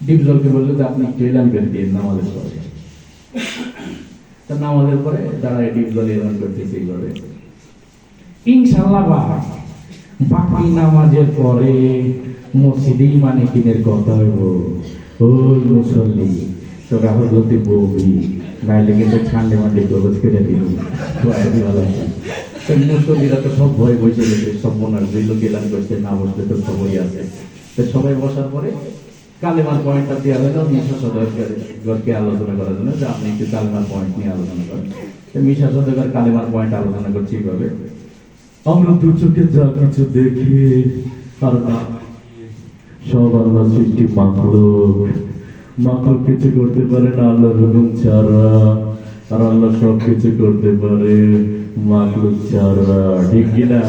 ডিপজলকে বললো যে আপনি একটু এলান করে দিন নামাজের পরে। তা নামাজের পরে তারা ডিপজল এলান করতেছে এইভাবে, ইনশাআল্লাহ বাকি নামাজের পরে মসজিদেই মানে কিনের কথা হইব, ওই মুসল্লি তোরা হজরতে বউবি নাইলে কিন্তু ঠান্ডে মান্ডে গরজ করে দিল। মুসল্লিরা তো সব ভয় বসে গেছে, সব মনার যে লোক এলান করছে না বসলে তো সবই আছে। তো সবাই বসার পরে কালেমার পয়েন্টটা দেওয়া হলো মিশা সদরকে আলোচনা করার জন্য, যে আপনি একটু কালেমার পয়েন্ট নিয়ে আলোচনা করেন। মিশা সদর কালেমার পয়েন্ট আলোচনা করছি এইভাবে, আমরা দু চোখে যা কিছু দেখি আর না, সব আল্লাহ সৃষ্টি মাখলুক, মাখলুক কিছু করতে পারে না আল্লাহর হুকুম ছাড়া, আর আল্লাহ সব কিছু করতে পারে মাখলুক ছাড়া, ঠিক কিনা?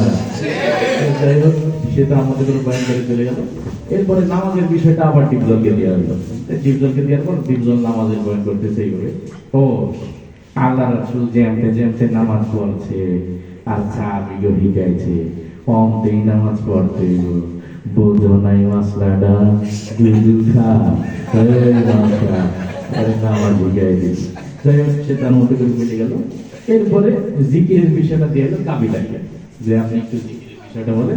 যাই হোক, সেটা আমাদের কোনো বয়ান করে চলে গেল। এরপরে নামাজের বিষয়টা আবার ডিপজলকে দেওয়া হলো। ডিপজলকে দেওয়ার পর ডিপজল নামাজের বয়ান করতেছে এইভাবে, ও আল্লাহ রাসূল যেমতে যেমতে নামাজ পড়ছে আর সাহাবীকে শিখাইছে অমতেই নামাজ পড়তে, বোঝো নাই মাসলাটা দুধু খা মাসা নামাজ শিখাই দিস। যাই হোক, সে তার মতো করে মিলে গেল। এরপরে জিকিরের বিষয়টা দিয়ে এলো কাবিলাকে, যে আপনি একটু জিকিরের বিষয়টা বলে।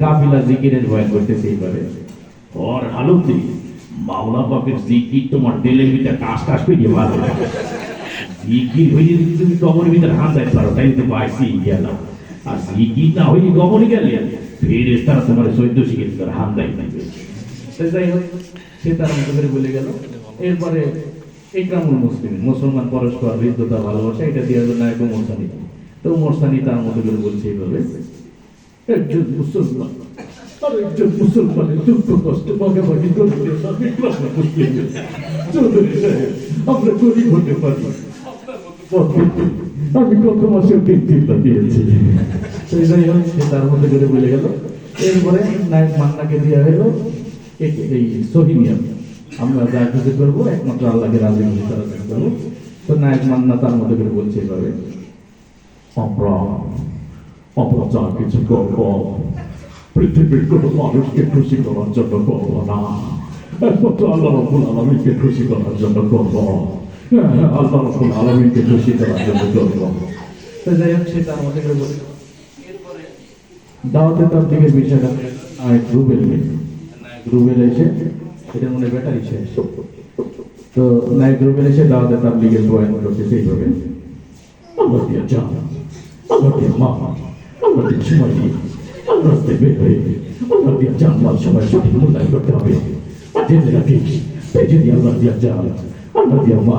কাবিলা জিকিরের বয়ান করতেছে এইভাবে, ওর হালুতি মাওলা পাকের জিকির তোমার দিলের ভিতরে কাজ কাজ করে ভালো জিকির হয়ে যদি তুমি কবরের ভিতরে হাত যাইতে পারো তাই তো পাইছি গেলাম, আর জিকির না হয়ে কবরে গেলে ফেরেশতারা তোমার 14 শিখে দিতে হাত দেয় না। যাই হোক, সে তার মতো করে বলে গেল। এরপরে ইকরামুল মুসলিম, মুসলমান পরস্পর হৃদ্যতা ভালোবাসা, এটা দেওয়ার জন্য এক মোরসানি। তো মোরসানি তার মতো করে বলছে এইভাবে, একজন মুসলমান আর একজন মুসলমানের দুঃখ কষ্ট ভাগাভাগি করতে আমরা গরিব হতে পারি, আমি কত মাসের বৃত্তিটা দিয়েছি। সেই যাই হোক, সে তার মধ্যে করে বলে গেল। এরপরে নায়ক মান্নাকে দেওয়া হলো এই সহিনিয়ম, আমরা যা কিছু করবো একমাত্র আল্লাহকে রাজি খুশি করার জন্য করবো। তো নায়ক মান্না তার মধ্যে করে বলছে এভাবে, আমরা যা কিছু করবো পৃথিবীর কোনো মানুষকে খুশি করার জন্য করবো না, একমাত্র আল্লাহ রাব্বুল আলামিনকে খুশি করার জন্য করবো, আল্লাহ রাব্বুল আলামিনকে খুশি করার জন্য করবো। তো যাই হোক, সে তার মধ্যে করে বলে। এরপরে দাওয়াতে তাবলীগের বিষয়টা নায়ক রুবেল এসে, এটা মনে ব্যাটারি শেষ, তো নায়ক রুবেল এসে দাওয়াতে তাবলীগের বয়ান করতেছে এইভাবে, আল্লাহ দিয়া জান, আল্লাহ দিয়া মা, আল্লাহ দিয়া সময় দিয়ে, আল্লাহ দিয়ে বের হয়ে, আল্লাহ দিয়া জান মাল সময় সঠিক মূল্যায়ন করতে হবে। আর জেনে রাখিস, যদি আল্লাহ দিয়া জান, আল্লাহ দিয়া মা,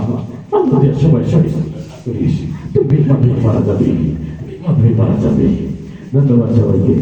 আল্লাহ দিয়া সময় সঠিক করিস, তুই বিমান হয়ে মারা যাবে, বিমান হয়ে মারা যাবে। ধন্যবাদ সবাইকে।